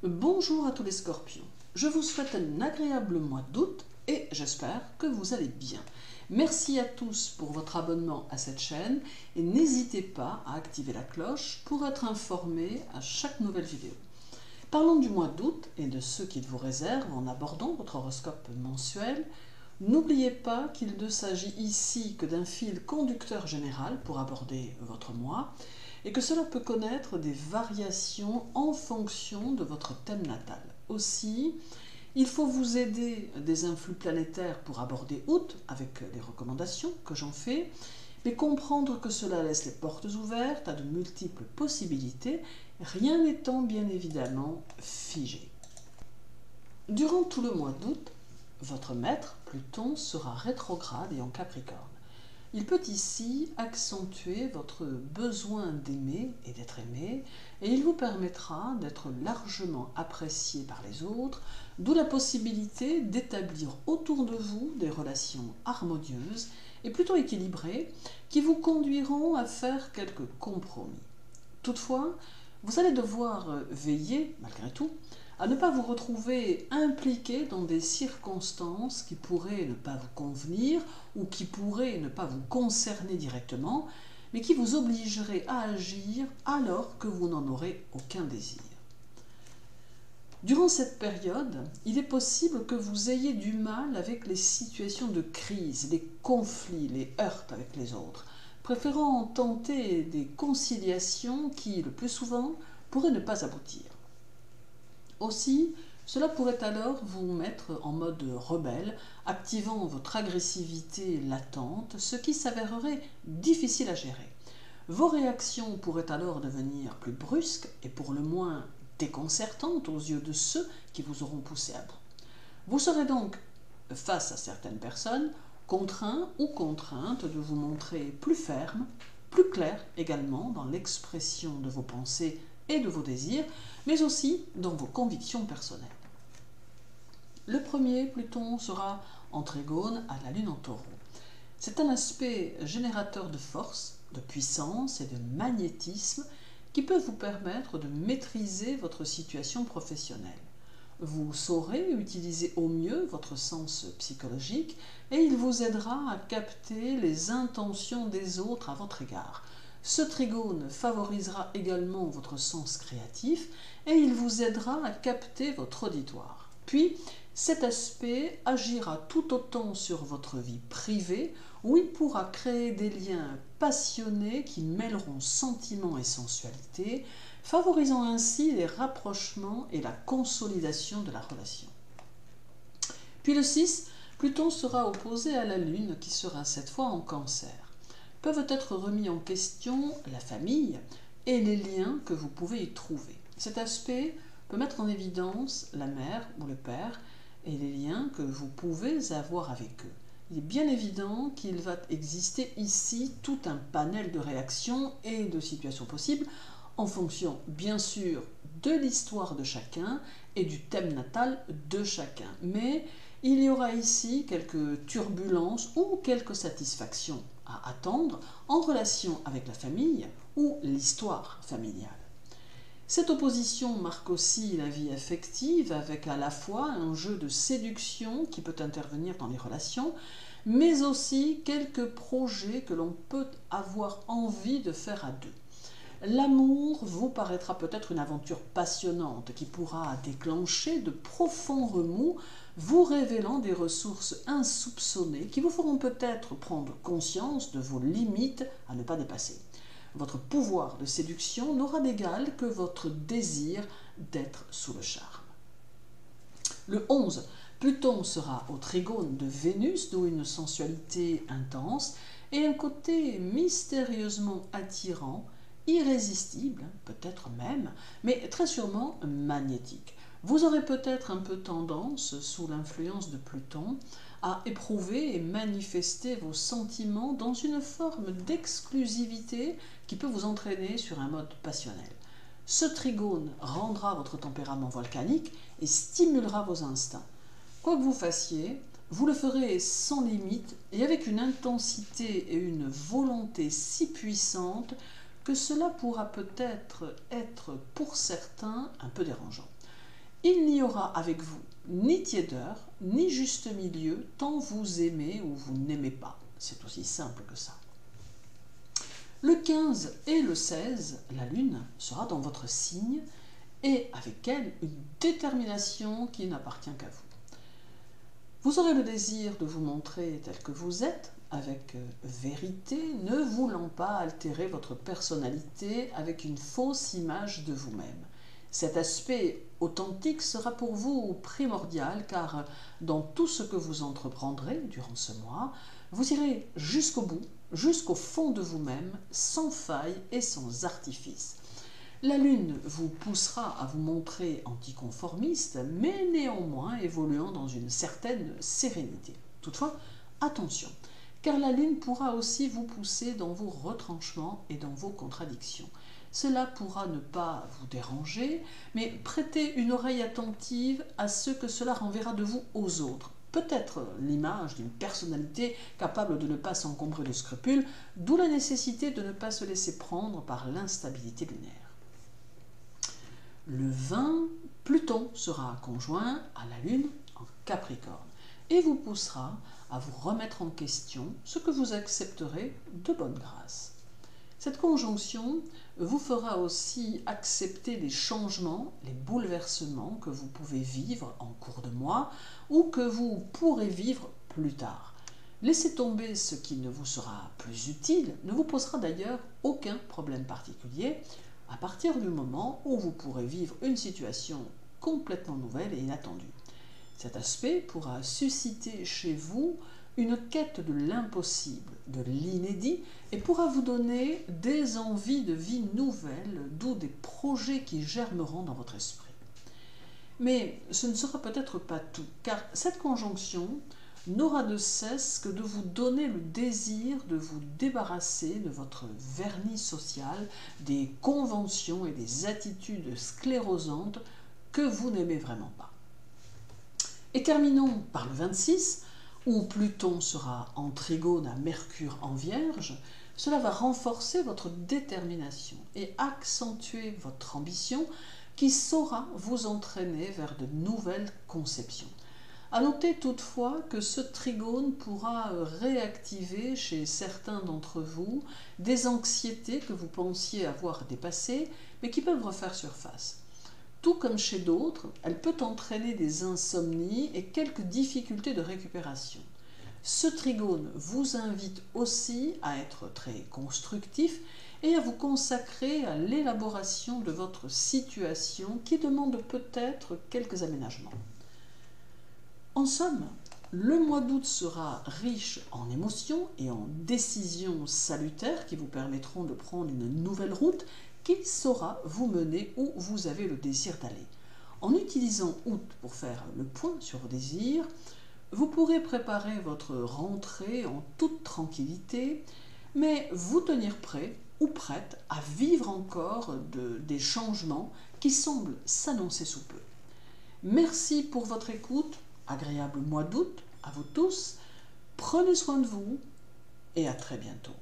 Bonjour à tous les scorpions, je vous souhaite un agréable mois d'août et j'espère que vous allez bien. Merci à tous pour votre abonnement à cette chaîne et n'hésitez pas à activer la cloche pour être informé à chaque nouvelle vidéo. Parlons du mois d'août et de ce qu'il vous réserve en abordant votre horoscope mensuel. N'oubliez pas qu'il ne s'agit ici que d'un fil conducteur général pour aborder votre mois et que cela peut connaître des variations en fonction de votre thème natal. Aussi, il faut vous aider des influx planétaires pour aborder août avec les recommandations que j'en fais, mais comprendre que cela laisse les portes ouvertes à de multiples possibilités, rien n'étant bien évidemment figé. Durant tout le mois d'août, votre maître, Pluton, sera rétrograde et en Capricorne. Il peut ici accentuer votre besoin d'aimer et d'être aimé, et il vous permettra d'être largement apprécié par les autres, d'où la possibilité d'établir autour de vous des relations harmonieuses et plutôt équilibrées qui vous conduiront à faire quelques compromis. Toutefois, vous allez devoir veiller, malgré tout, à ne pas vous retrouver impliqué dans des circonstances qui pourraient ne pas vous convenir ou qui pourraient ne pas vous concerner directement, mais qui vous obligeraient à agir alors que vous n'en aurez aucun désir. Durant cette période, il est possible que vous ayez du mal avec les situations de crise, les conflits, les heurts avec les autres, préférant tenter des conciliations qui, le plus souvent, pourraient ne pas aboutir. Aussi, cela pourrait alors vous mettre en mode rebelle, activant votre agressivité latente, ce qui s'avérerait difficile à gérer. Vos réactions pourraient alors devenir plus brusques et pour le moins déconcertantes aux yeux de ceux qui vous auront poussé à bout. Vous serez donc, face à certaines personnes, contraint ou contrainte de vous montrer plus ferme, plus clair également dans l'expression de vos pensées et de vos désirs, mais aussi dans vos convictions personnelles. Le premier, Pluton, sera en trigone à la Lune en Taureau. C'est un aspect générateur de force, de puissance et de magnétisme qui peut vous permettre de maîtriser votre situation professionnelle. Vous saurez utiliser au mieux votre sens psychologique et il vous aidera à capter les intentions des autres à votre égard. Ce trigone favorisera également votre sens créatif et il vous aidera à capter votre auditoire. Puis, cet aspect agira tout autant sur votre vie privée où il pourra créer des liens passionnés qui mêleront sentiments et sensualité, favorisant ainsi les rapprochements et la consolidation de la relation. Puis le 6, Pluton sera opposé à la Lune qui sera cette fois en Cancer. Peuvent être remis en question la famille et les liens que vous pouvez y trouver. Cet aspect peut mettre en évidence la mère ou le père et les liens que vous pouvez avoir avec eux. Il est bien évident qu'il va exister ici tout un panel de réactions et de situations possibles en fonction, bien sûr, de l'histoire de chacun et du thème natal de chacun. Mais il y aura ici quelques turbulences ou quelques satisfactions à attendre en relation avec la famille ou l'histoire familiale. Cette opposition marque aussi la vie affective avec à la fois un jeu de séduction qui peut intervenir dans les relations, mais aussi quelques projets que l'on peut avoir envie de faire à deux. L'amour vous paraîtra peut-être une aventure passionnante qui pourra déclencher de profonds remous, vous révélant des ressources insoupçonnées qui vous feront peut-être prendre conscience de vos limites à ne pas dépasser. Votre pouvoir de séduction n'aura d'égal que votre désir d'être sous le charme. Le 11, Pluton sera au trigone de Vénus, d'où une sensualité intense et un côté mystérieusement attirant, irrésistible, peut-être même, mais très sûrement magnétique. Vous aurez peut-être un peu tendance, sous l'influence de Pluton, à éprouver et manifester vos sentiments dans une forme d'exclusivité qui peut vous entraîner sur un mode passionnel. Ce trigone rendra votre tempérament volcanique et stimulera vos instincts. Quoi que vous fassiez, vous le ferez sans limite et avec une intensité et une volonté si puissantes que cela pourra peut-être être pour certains un peu dérangeant. Il n'y aura avec vous ni tiédeur, ni juste milieu, tant vous aimez ou vous n'aimez pas. C'est aussi simple que ça. Le 15 et le 16, la Lune sera dans votre signe et avec elle une détermination qui n'appartient qu'à vous. Vous aurez le désir de vous montrer tel que vous êtes, avec vérité, ne voulant pas altérer votre personnalité avec une fausse image de vous-même. Cet aspect authentique sera pour vous primordial car dans tout ce que vous entreprendrez durant ce mois, vous irez jusqu'au bout, jusqu'au fond de vous-même, sans faille et sans artifice. La Lune vous poussera à vous montrer anticonformiste, mais néanmoins évoluant dans une certaine sérénité. Toutefois, attention, car la Lune pourra aussi vous pousser dans vos retranchements et dans vos contradictions. Cela pourra ne pas vous déranger, mais prêtez une oreille attentive à ce que cela renverra de vous aux autres. Peut-être l'image d'une personnalité capable de ne pas s'encombrer de scrupules, d'où la nécessité de ne pas se laisser prendre par l'instabilité lunaire. Le 20, Pluton sera conjoint à la Lune en Capricorne et vous poussera à vous remettre en question, ce que vous accepterez de bonne grâce. Cette conjonction vous fera aussi accepter les changements, les bouleversements que vous pouvez vivre en cours de mois ou que vous pourrez vivre plus tard. Laissez tomber ce qui ne vous sera plus utile, ne vous posera d'ailleurs aucun problème particulier à partir du moment où vous pourrez vivre une situation complètement nouvelle et inattendue. Cet aspect pourra susciter chez vous une quête de l'impossible, de l'inédit, et pourra vous donner des envies de vie nouvelles, d'où des projets qui germeront dans votre esprit. Mais ce ne sera peut-être pas tout, car cette conjonction n'aura de cesse que de vous donner le désir de vous débarrasser de votre vernis social, des conventions et des attitudes sclérosantes que vous n'aimez vraiment pas. Et terminons par le 26, où Pluton sera en trigone à Mercure en Vierge. Cela va renforcer votre détermination et accentuer votre ambition qui saura vous entraîner vers de nouvelles conceptions. À noter toutefois que ce trigone pourra réactiver chez certains d'entre vous des anxiétés que vous pensiez avoir dépassées, mais qui peuvent refaire surface. Tout comme chez d'autres, elle peut entraîner des insomnies et quelques difficultés de récupération. Ce trigone vous invite aussi à être très constructif et à vous consacrer à l'élaboration de votre situation qui demande peut-être quelques aménagements. En somme, le mois d'août sera riche en émotions et en décisions salutaires qui vous permettront de prendre une nouvelle route qui saura vous mener où vous avez le désir d'aller. En utilisant août pour faire le point sur vos désirs, vous pourrez préparer votre rentrée en toute tranquillité, mais vous tenir prêt ou prête à vivre encore des changements qui semblent s'annoncer sous peu. Merci pour votre écoute, agréable mois d'août à vous tous, prenez soin de vous et à très bientôt.